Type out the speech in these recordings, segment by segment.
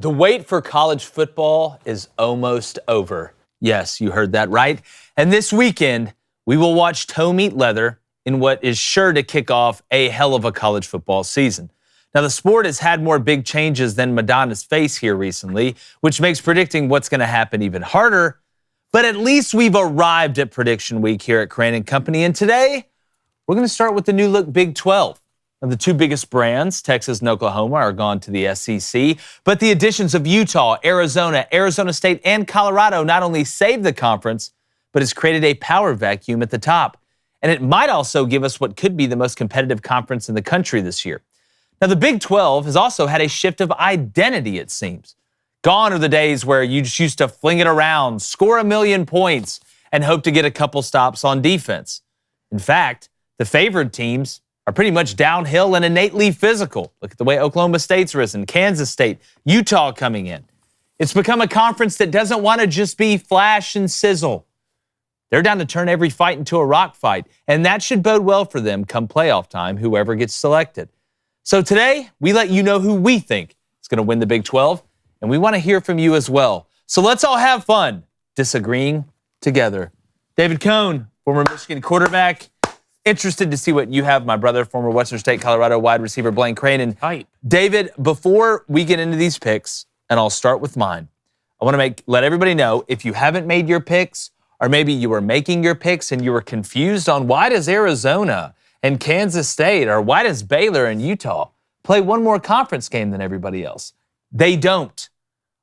The wait for college football is almost over. Yes, you heard that right. And this weekend, we will watch toe meet leather in what is sure to kick off a hell of a college football season. Now, the sport has had more big changes than Madonna's face here recently, which makes predicting what's going to happen even harder. But at least we've arrived at Prediction Week here at Crain & Company. And today, we're going to start with the new look Big 12. Now, the two biggest brands, Texas and Oklahoma, are gone to the SEC. But the additions of Utah, Arizona, Arizona State, and Colorado not only saved the conference, but has created a power vacuum at the top. And it might also give us what could be the most competitive conference in the country this year. Now, the Big 12 has also had a shift of identity, it seems. Gone are the days where you just used to fling it around, score 1 million points, and hope to get a couple stops on defense. In fact, the favored teams are pretty much downhill and innately physical. Look at the way Oklahoma State's risen, Kansas State, Utah coming in. It's become a conference that doesn't want to just be flash and sizzle. They're down to turn every fight into a rock fight, and that should bode well for them come playoff time, whoever gets selected. So today, we let you know who we think is going to win the Big 12, and we want to hear from you as well. So let's all have fun disagreeing together. David Cohn, former Michigan quarterback, interested to see what you have, my brother, former Western State, Colorado wide receiver Blaine Crain. And David, before we get into these picks, and I'll start with mine, I want to let everybody know, if you haven't made your picks, or maybe you were making your picks and you were confused on why does Arizona and Kansas State, or why does Baylor and Utah play one more conference game than everybody else? They don't.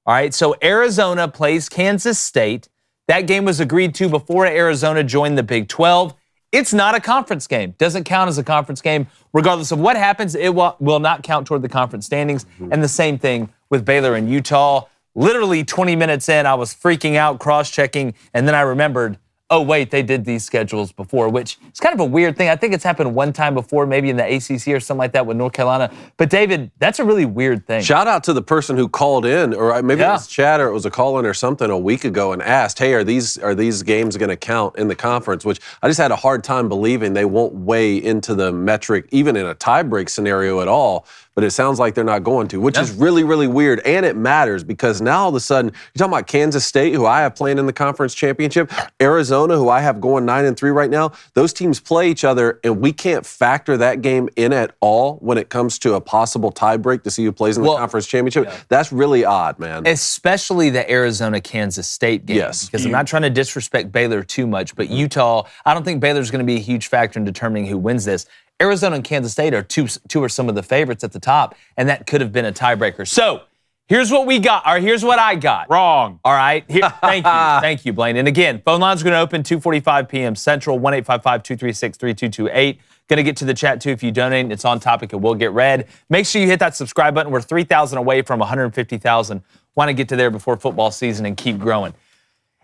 All right, so Arizona plays Kansas State. That game was agreed to before Arizona joined the Big 12. It's not a conference game. Doesn't count as a conference game. Regardless of what happens, it will not count toward the conference standings. And the same thing with Baylor and Utah. Literally 20 minutes in, I was freaking out, cross-checking, and then I remembered, oh, wait, they did these schedules before, which is kind of a weird thing. I think it's happened one time before, maybe in the ACC or something like that with North Carolina. But, David, that's a really weird thing. Shout out to the person who called in, or maybe it was Chad or it was a call-in or something a week ago and asked, hey, are these games going to count in the conference? Which I just had a hard time believing they won't weigh into the metric, even in a tie-break scenario at all. But it sounds like they're not going to, which is really, really weird. And it matters because now all of a sudden, you're talking about Kansas State, who I have playing in the conference championship, Arizona, who I have going 9-3 right now. Those teams play each other, and we can't factor that game in at all when it comes to a possible tiebreak to see who plays in the conference championship. That's really odd, man. Especially the Arizona-Kansas State game. Yes. Because I'm not trying to disrespect Baylor too much, but Utah, I don't think Baylor's going to be a huge factor in determining who wins this. Arizona and Kansas State are two are some of the favorites at the top, and that could have been a tiebreaker. So here's what we got, or here's what I got. Wrong. All right. Thank you, Blaine. And again, phone lines are going to open 2:45 p.m. Central, 1-855-236-3228. Going to get to the chat, too. If you donate, it's on topic. It will get read. Make sure you hit that subscribe button. We're 3,000 away from 150,000. Want to get to there before football season and keep growing.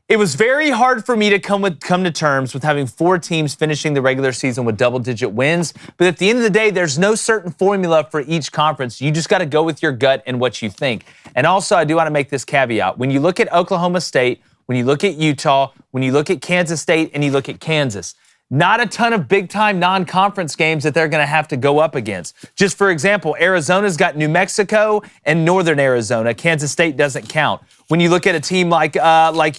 It was very hard for me to come to terms with having 4 teams finishing the regular season with double-digit wins. But at the end of the day, there's no certain formula for each conference. You just got to go with your gut and what you think. And also, I do want to make this caveat. When you look at Oklahoma State, when you look at Utah, when you look at Kansas State, and you look at Kansas, not a ton of big-time non-conference games that they're going to have to go up against. Just for example, Arizona's got New Mexico and Northern Arizona. Kansas State doesn't count. When you look at a team like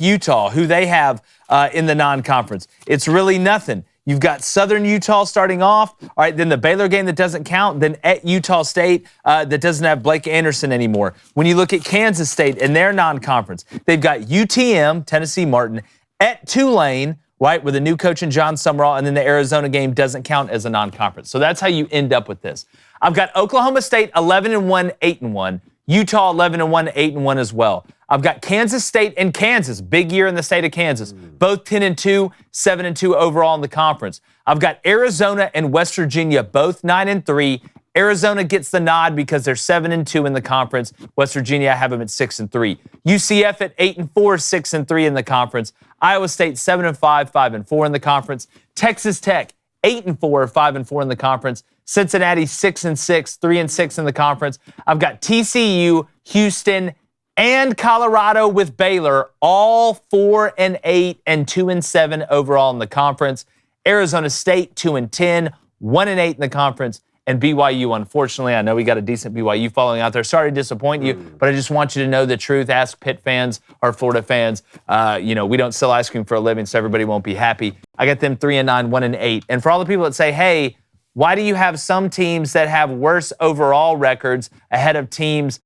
Utah, who they have in the non-conference, it's really nothing. You've got Southern Utah starting off. All right, then the Baylor game that doesn't count. Then at Utah State that doesn't have Blake Anderson anymore. When you look at Kansas State and their non-conference, they've got UTM, Tennessee Martin, at Tulane, right, with a new coach in John Summerall, and then the Arizona game doesn't count as a non-conference. So that's how you end up with this. I've got Oklahoma State 11-1, 8-1. Utah 11-1, 8-1 as well. I've got Kansas State and Kansas, big year in the state of Kansas, both 10-2, 7-2 overall in the conference. I've got Arizona and West Virginia, both 9-3. Arizona gets the nod because they're 7-2 in the conference. West Virginia, I have them at 6-3. UCF at 8-4, 6-3 in the conference. Iowa State 7-5, 5-4 in the conference. Texas Tech 8-4, 5-4 in the conference. Cincinnati 6-6, 3-6 in the conference. I've got TCU, Houston, and Colorado with Baylor, all 4-8 and 2-7 overall in the conference. Arizona State 2-10, 1-8 in the conference. and BYU, unfortunately. I know we got a decent BYU following out there. Sorry to disappoint you, but I just want you to know the truth. Ask Pitt fans or Florida fans. We don't sell ice cream for a living, so everybody won't be happy. I got them 3-9, 1-8. And for all the people that say, hey, why do you have some teams that have worse overall records ahead of teams?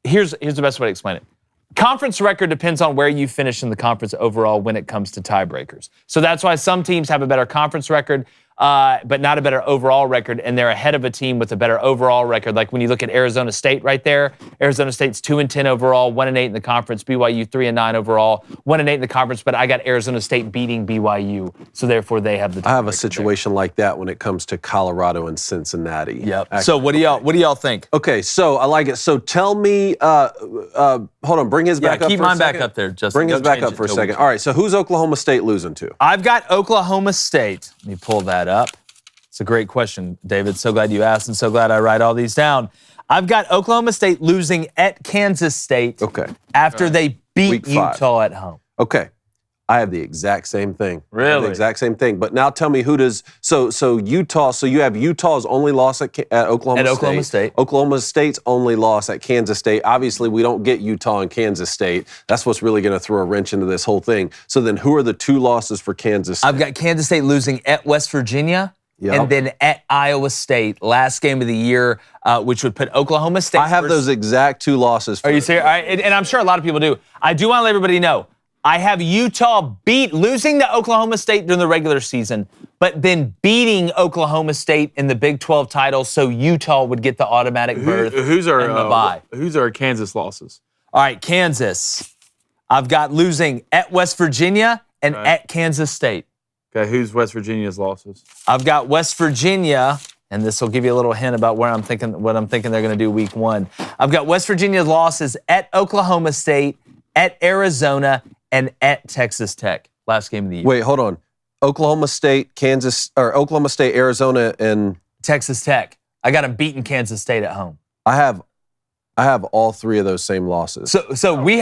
Here's the best way to explain it. Conference record depends on where you finish in the conference overall when it comes to tiebreakers. So that's why some teams have a better conference record, but not a better overall record, and they're ahead of a team with a better overall record. Like when you look at Arizona State right there, Arizona State's 2-10 overall, 1-8 in the conference. BYU 3-9 overall, 1-8 in the conference. But I got Arizona State beating BYU, so therefore they have the. I have a situation like that when it comes to Colorado and Cincinnati. Yep. Actually, so what do y'all think? Okay, so I like it. So tell me, hold on, bring his back up. Keep mine back up there, Justin. Bring his back up for a second. All right, so who's Oklahoma State losing to? I've got Oklahoma State. Let me pull that up. It's a great question, David. So glad you asked and so glad I write all these down. I've got Oklahoma State losing at Kansas State after they beat Utah at home. Okay. I have the exact same thing. Really? The exact same thing. But now tell me who does – so Utah – so you have Utah's only loss at Oklahoma State. Oklahoma State's only loss at Kansas State. Obviously, we don't get Utah and Kansas State. That's what's really going to throw a wrench into this whole thing. So then who are the two losses for Kansas State? I've got Kansas State losing at West Virginia. Yep. And then at Iowa State, last game of the year, which would put Oklahoma State. I have those exact two losses. Are you serious? All right, and I'm sure a lot of people do. I do want to let everybody know. I have Utah losing to Oklahoma State during the regular season, but then beating Oklahoma State in the Big 12 title, so Utah would get the automatic berth. Who's our Kansas losses? All right, Kansas. I've got losing at West Virginia and at Kansas State. Okay, who's West Virginia's losses? I've got West Virginia, and this will give you a little hint about what I'm thinking they're going to do week 1. I've got West Virginia's losses at Oklahoma State, at Arizona, and at Texas Tech. Last game of the year. Wait, hold on. Oklahoma State, Arizona, and Texas Tech. I got them beating Kansas State at home. I have all three of those same losses. So we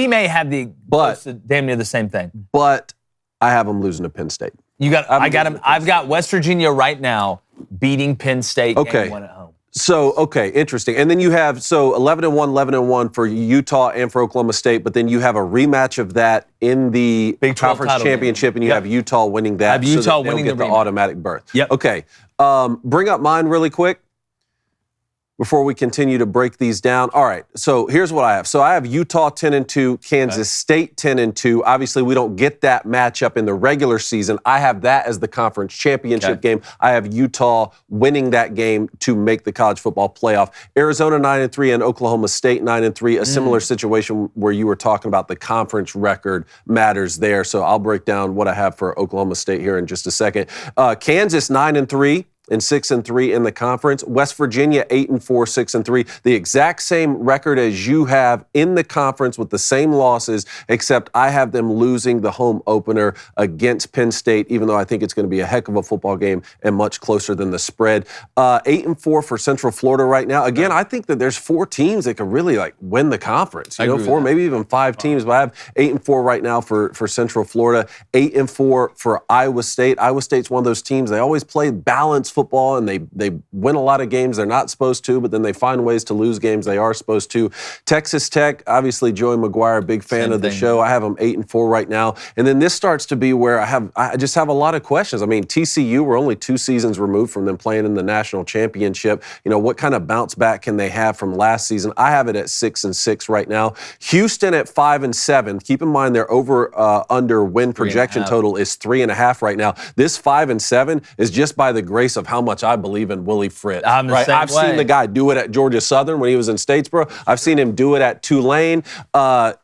may have damn near the same thing. But I have them losing to Penn State. I got them. I've got West Virginia right now beating Penn State. Game 1 at home. So, interesting. And then you have, 11-1, 11-1 for Utah and for Oklahoma State, but then you have a rematch of that in the Big 12 Conference Championship, and you have Utah winning that. I have Utah winning the automatic berth. Yep. Okay. Bring up mine really quick before we continue to break these down. All right, so here's what I have. So I have Utah 10-2, Kansas State 10-2. Obviously, we don't get that matchup in the regular season. I have that as the conference championship game. I have Utah winning that game to make the college football playoff. Arizona 9-3 and Oklahoma State 9-3. A similar situation where you were talking about the conference record matters there. So I'll break down what I have for Oklahoma State here in just a second. Kansas 9-3. And 6-3 in the conference. West Virginia 8-4, 6-3. The exact same record as you have in the conference with the same losses, except I have them losing the home opener against Penn State, even though I think it's going to be a heck of a football game and much closer than the spread. 8-4 for Central Florida right now. Again, I think that there's 4 teams that could really win the conference. You know, 4, maybe even 5 teams. But I have 8-4 right now for Central Florida. 8-4 for Iowa State. Iowa State's one of those teams. They always play balanced football, and they win a lot of games they're not supposed to, but then they find ways to lose games they are supposed to. Texas Tech, obviously Joey McGuire, big fan of the show. I have them 8-4 right now. And then this starts to be where I just have a lot of questions. I mean, TCU, we're only 2 seasons removed from them playing in the national championship. You know, what kind of bounce back can they have from last season? I have it at 6-6 right now. Houston at 5-7. Keep in mind their under win projection total is 3.5 right now. This 5-7 is just by the grace of how much I believe in Willie Fritz. I've seen the guy do it at Georgia Southern when he was in Statesboro. I've seen him do it at Tulane.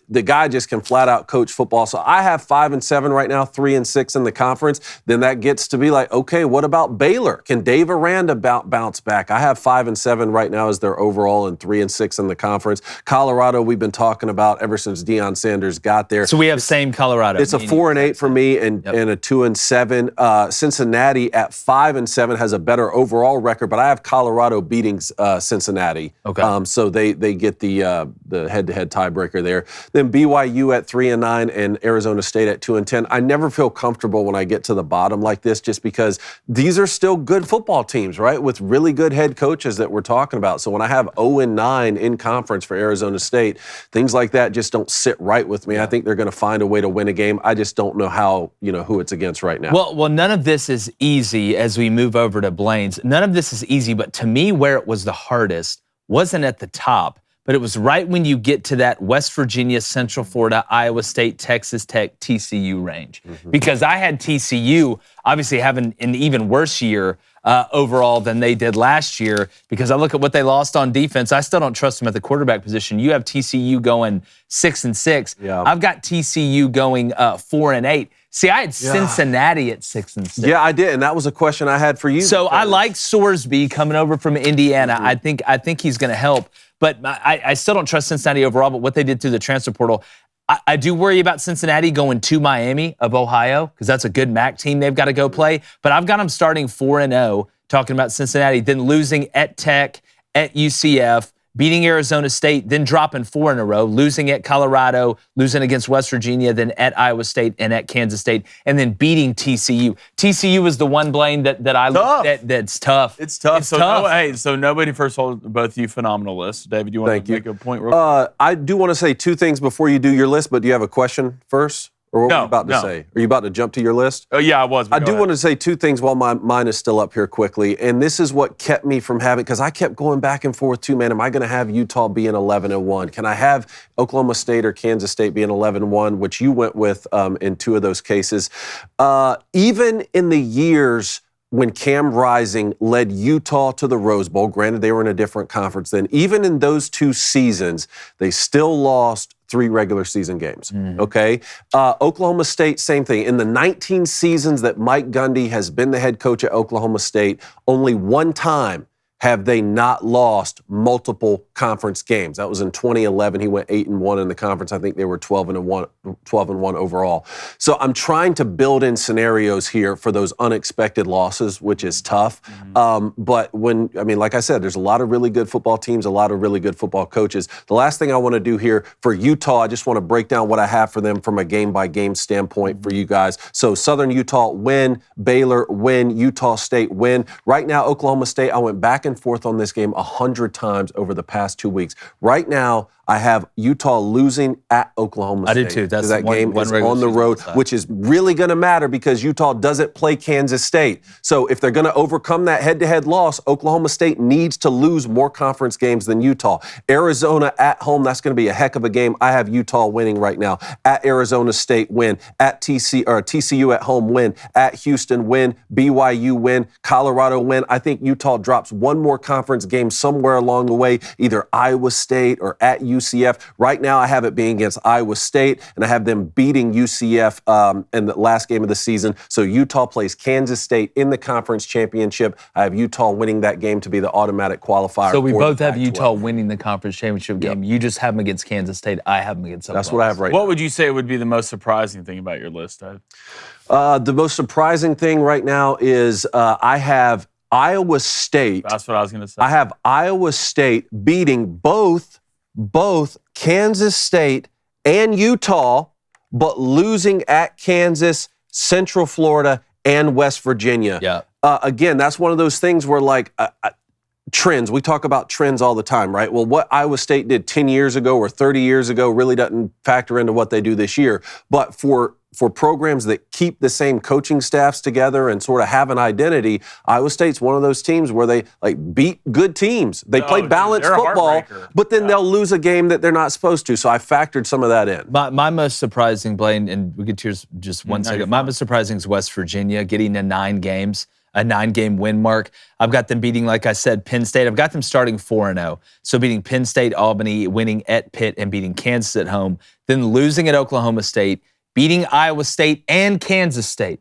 The guy just can flat out coach football. So I have 5-7 right now, 3-6 in the conference. Then that gets to be like, okay, what about Baylor? Can Dave Aranda bounce back? I have 5-7 right now as their overall and 3-6 in the conference. Colorado, we've been talking about ever since Deion Sanders got there. So we have same Colorado. It's a 4-8 for me and a 2-7. Cincinnati at 5-7 has a better overall record, but I have Colorado beating Cincinnati. Okay. So they get the head-to-head tiebreaker there. Then BYU at 3-9 and Arizona State at 2-10. I never feel comfortable when I get to the bottom like this, just because these are still good football teams, right? With really good head coaches that we're talking about. So when I have 0-9 in conference for Arizona State, things like that just don't sit right with me. I think they're going to find a way to win a game. I just don't know how, who it's against right now. Well, none of this is easy as we move over to Blaine's. None of this is easy, but to me, where it was the hardest wasn't at the top, but it was right when you get to that West Virginia, Central Florida, Iowa State, Texas Tech, TCU range. Because I had TCU obviously having an even worse year overall than they did last year, because I look at what they lost on defense. I still don't trust them at the quarterback position. You have TCU going 6-6. Yeah. I've got TCU going 4-8. See, I had Cincinnati at 6-6. Yeah, I did, and that was a question I had for you. So I like Sorsby coming over from Indiana. I think he's going to help, but I still don't trust Cincinnati overall. But what they did through the transfer portal, I do worry about Cincinnati going to Miami of Ohio, because that's a good MAC team they've got to go play. But I've got them starting 4-0, talking about Cincinnati, then losing at Tech, at UCF, beating Arizona State, then dropping 4 in a row, losing at Colorado, losing against West Virginia, then at Iowa State and at Kansas State, and then beating TCU. TCU was the one, Blaine, that I looked at that's tough. It's tough. It's tough. So nobody, first of all, both of you phenomenal lists. David, you want to make a point real quick? I do want to say two things before you do your list, but do you have a question first? Or what were you about to say? Are you about to jump to your list? Oh, yeah, I was. I do want to say two things while mine is still up here quickly. And this is what kept me from having, because I kept going back and forth too, man. Am I going to have Utah being 11-1? Can I have Oklahoma State or Kansas State being 11-1, which you went with in two of those cases? Even in the years when Cam Rising led Utah to the Rose Bowl, granted they were in a different conference then, even in those two seasons, they still lost 3 regular season games, okay? Oklahoma State, same thing. In the 19 seasons that Mike Gundy has been the head coach at Oklahoma State, only one time have they not lost multiple conference games. That was in 2011. He went 8-1 in the conference. I think they were 12-1 overall. So I'm trying to build in scenarios here for those unexpected losses, which is tough. But like I said, there's a lot of really good football teams, a lot of really good football coaches. The last thing I want to do here for Utah, I just want to break down what I have for them from a game-by-game standpoint for you guys. So Southern Utah win, Baylor win, Utah State win. Right now, Oklahoma State, I went back and forth on this game 100 times over the past 2 weeks. Right now, I have Utah losing at Oklahoma State. I do too. That's that one, game one is on the road, which is really going to matter because Utah doesn't play Kansas State. So if they're going to overcome that head-to-head loss, Oklahoma State needs to lose more conference games than Utah. Arizona at home, that's going to be a heck of a game. I have Utah winning right now. At Arizona State, win. At TCU at home, win. At Houston, win. BYU, win. Colorado, win. I think Utah drops one more conference game somewhere along the way, either Iowa State or at UCF. Right now, I have it being against Iowa State, and I have them beating UCF in the last game of the season. So Utah plays Kansas State in the conference championship. I have Utah winning that game to be the automatic qualifier. So we both have Utah winning the conference championship game. You just have them against Kansas State. I have them against someone else. That's what I have right now. What would you say would be the most surprising thing about your list, Dave? The most surprising thing right now is I have Iowa State. That's what I was going to say. I have Iowa State beating both Kansas State and Utah, but losing at Kansas, Central Florida, and West Virginia. Yeah. Again, that's one of those things where trends. We talk about trends all the time, right? Well, what Iowa State did 10 years ago or 30 years ago really doesn't factor into what they do this year. But for programs that keep the same coaching staffs together and sort of have an identity, Iowa State's one of those teams where they beat good teams. They play balanced football, but then they'll lose a game that they're not supposed to. So I factored some of that in. My most surprising, Blaine, and we get to yours just one second. My most surprising is West Virginia getting to 9 games. A 9-game win mark. I've got them beating, like I said, Penn State. I've got them starting 4-0. So beating Penn State, Albany, winning at Pitt, and beating Kansas at home. Then losing at Oklahoma State, beating Iowa State and Kansas State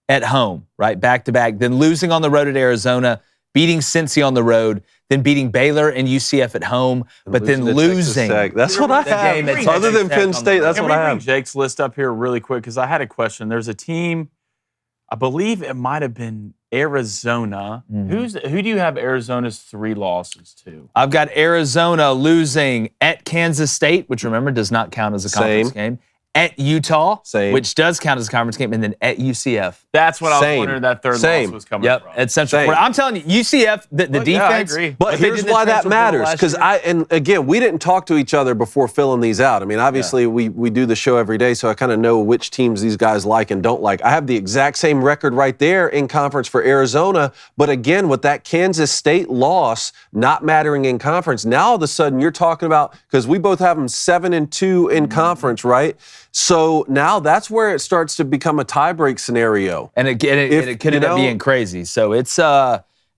at home, right? Back-to-back. Then losing on the road at Arizona, beating Cincy on the road, then beating Baylor and UCF at home, but then losing. That's what I have. Other than Penn State, that's what I have. Bring Jake's list up here really quick because I had a question. There's a team, I believe it might have been Arizona. Who do you have Arizona's 3 losses to? I've got Arizona losing at Kansas State, which remember does not count as a conference game. At Utah, which does count as a conference game, and then at UCF. That's what I was wondering that third loss was coming from. At Central Florida. I'm telling you, UCF, the defense. Yeah, I agree. But here's why that matters. Because and again, we didn't talk to each other before filling these out. I mean, obviously, we do the show every day, so I kind of know which teams these guys like and don't like. I have the exact same record right there in conference for Arizona. But again, with that Kansas State loss not mattering in conference, now all of a sudden you're talking about, because we both have them 7-2 in conference, right? So now that's where it starts to become a tiebreak scenario. And it could end up being crazy. So it's,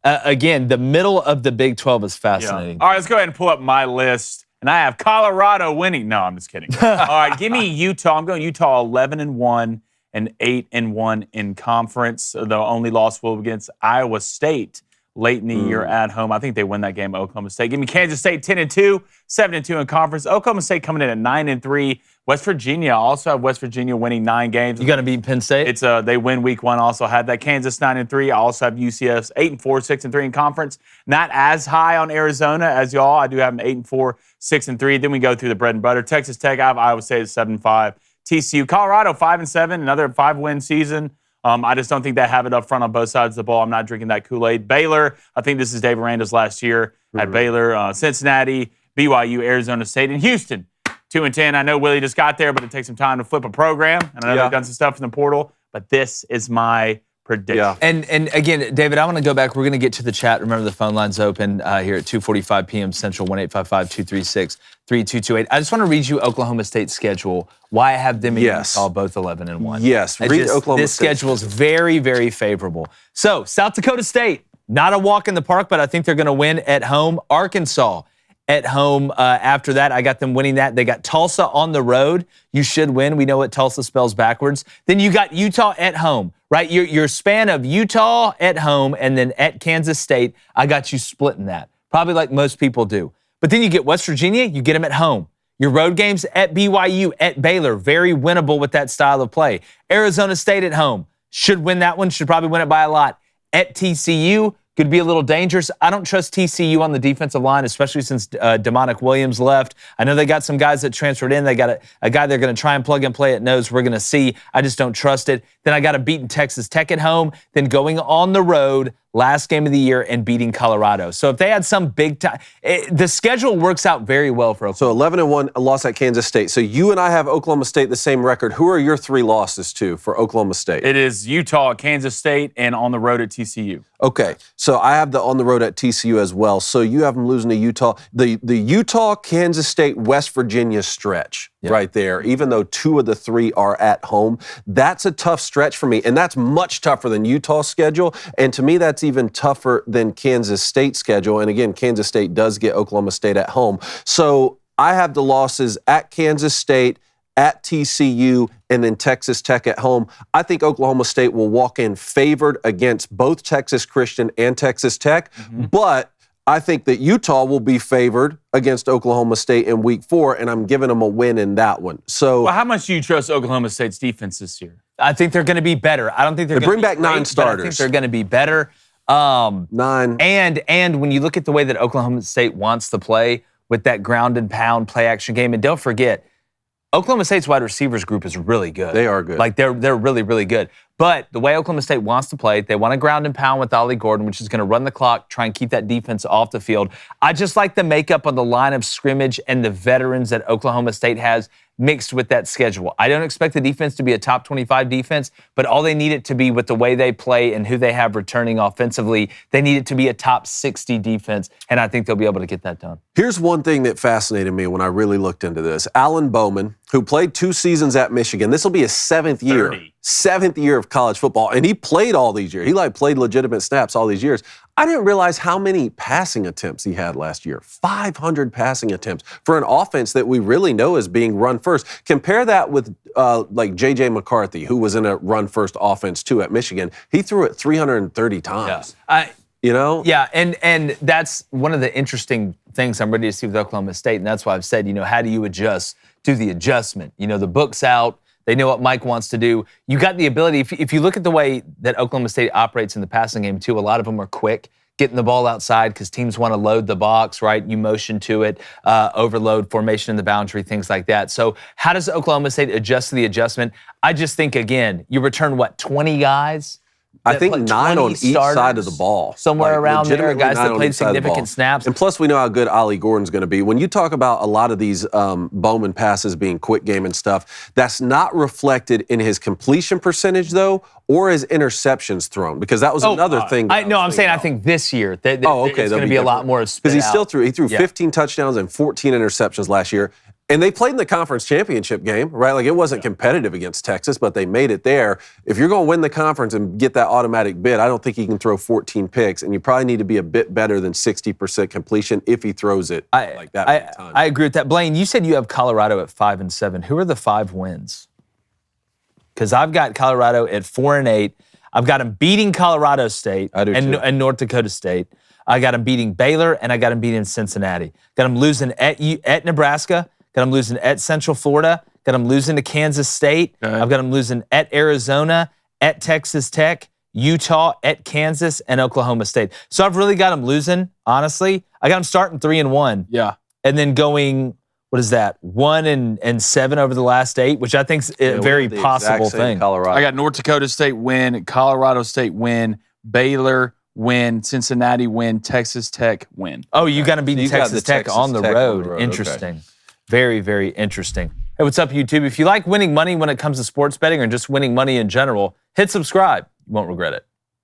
again, the middle of the Big 12 is fascinating. All right, let's go ahead and pull up my list. And I have Colorado winning. No, I'm just kidding. All right, give me Utah. I'm going Utah 11-1 and 8-1 in conference. The only loss will be against Iowa State late in the year at home. I think they win that game at Oklahoma State. Give me Kansas State 10-2, 7-2 in conference. Oklahoma State coming in at 9-3. West Virginia, I also have West Virginia winning 9 games. You got to beat Penn State? It's they win week 1. Also had that Kansas 9-3. I also have UCF's 8-4, 6-3 in conference. Not as high on Arizona as y'all. I do have them 8-4, 6-3. Then we go through the bread and butter. Texas Tech, I have Iowa State at 7-5. TCU, Colorado 5-7, another 5-win season. I just don't think they have it up front on both sides of the ball. I'm not drinking that Kool-Aid. Baylor, I think this is Dave Aranda's last year at Baylor. Cincinnati, BYU, Arizona State, and Houston, 2-10. I know Willie just got there, but it takes some time to flip a program. And I know they've done some stuff in the portal, but this is my prediction. Yeah. And again, David, I want to go back. We're going to get to the chat. Remember, the phone line's open here at 2:45 p.m. Central, 1-855-236-3228. I just want to read you Oklahoma State's schedule, why I have them in Utah both 11-1. Yes, read Oklahoma This schedule is very, very favorable. So, South Dakota State, not a walk in the park, but I think they're going to win at home. Arkansas at home after that. I got them winning that. They got Tulsa on the road. You should win. We know what Tulsa spells backwards. Then you got Utah at home, right? Your span of Utah at home and then at Kansas State, I got you splitting that, probably like most people do. But then you get West Virginia, you get them at home. Your road games at BYU, at Baylor, very winnable with that style of play. Arizona State at home, should win that one, should probably win it by a lot. At TCU, could be a little dangerous. I don't trust TCU on the defensive line, especially since Demonic Williams left. I know they got some guys that transferred in. They got a guy they're going to try and plug and play at nose. We're going to see. I just don't trust it. Then I got to beat Texas Tech at home, then going on the road, last game of the year, and beating Colorado. So if they had some big time, the schedule works out very well for Oklahoma. So 11-1, a loss at Kansas State. So you and I have Oklahoma State the same record. Who are your 3 losses to for Oklahoma State? It is Utah, Kansas State, and on the road at TCU. Okay, so I have the on the road at TCU as well. So you have them losing to Utah. The Utah, Kansas State, West Virginia stretch right there, even though 2 of the 3 are at home. That's a tough stretch for me, and that's much tougher than Utah's schedule. And to me, that's even tougher than Kansas State's schedule. And again, Kansas State does get Oklahoma State at home. So I have the losses at Kansas State, at TCU, and then Texas Tech at home. I think Oklahoma State will walk in favored against both Texas Christian and Texas Tech, but I think that Utah will be favored against Oklahoma State in week 4, and I'm giving them a win in that one. So, well, how much do you trust Oklahoma State's defense this year? I think they're going to be better. I don't think they're going to bring back 9 starters. I think they're going to be better. 9. And when you look at the way that Oklahoma State wants to play with that ground and pound play action game, and don't forget, Oklahoma State's wide receivers group is really good. They are good. Like, they're really, really good. But the way Oklahoma State wants to play, they want to ground and pound with Ollie Gordon, which is going to run the clock, try and keep that defense off the field. I just like the makeup on the line of scrimmage and the veterans that Oklahoma State has mixed with that schedule. I don't expect the defense to be a top 25 defense, but all they need it to be with the way they play and who they have returning offensively, they need it to be a top 60 defense, and I think they'll be able to get that done. Here's one thing that fascinated me when I really looked into this. Alan Bowman, who played 2 seasons at Michigan, this will be his 7th year. 7th year of college football, and he played all these years. He played legitimate snaps all these years. I didn't realize how many passing attempts he had last year. 500 passing attempts for an offense that we really know is being run first. Compare that with like J.J. McCarthy, who was in a run first offense too at Michigan. He threw it 330 times. Yeah, and that's one of the interesting things I'm ready to see with Oklahoma State, and that's why I've said, how do you adjust to the adjustment? The book's out. They know what Mike wants to do. You got the ability, if you look at the way that Oklahoma State operates in the passing game too, a lot of them are quick, getting the ball outside because teams want to load the box, right? You motion to it, overload, formation in the boundary, things like that. So how does Oklahoma State adjust to the adjustment? I just think, again, you return, 20 guys? I think 9 on each side of the ball. Somewhere around there, guys that played significant snaps. And plus, we know how good Ollie Gordon's going to be. When you talk about a lot of these Bowman passes being quick game and stuff, that's not reflected in his completion percentage, though, or his interceptions thrown, because that was another thing. I think this year it's going to be a lot more. Because he threw 15 touchdowns and 14 interceptions last year. And they played in the conference championship game, right? Like, it wasn't competitive against Texas, but they made it there. If you're going to win the conference and get that automatic bid, I don't think he can throw 14 picks, and you probably need to be a bit better than 60% completion if he throws it like that many times. I agree with that. Blaine, you said you have Colorado at 5-7. Who are the 5 wins? Because I've got Colorado at 4-8. I've got them beating Colorado State and North Dakota State. I got them beating Baylor, and I got them beating Cincinnati. Got them losing at Nebraska. Got them losing at Central Florida. Got them losing to Kansas State. I've got them losing at Arizona, at Texas Tech, Utah, at Kansas, and Oklahoma State. So I've really got them losing, honestly. I got them starting 3-1. Yeah. And then going, 1-7 over the last 8, which I think is a very possible thing. I got North Dakota State win, Colorado State win, Baylor win, Cincinnati win, Texas Tech win. Oh, you got to beat Texas Tech on the road. Interesting. Okay. Very, very interesting. Hey, what's up, YouTube? If you like winning money when it comes to sports betting or just winning money in general, hit subscribe. You won't regret it.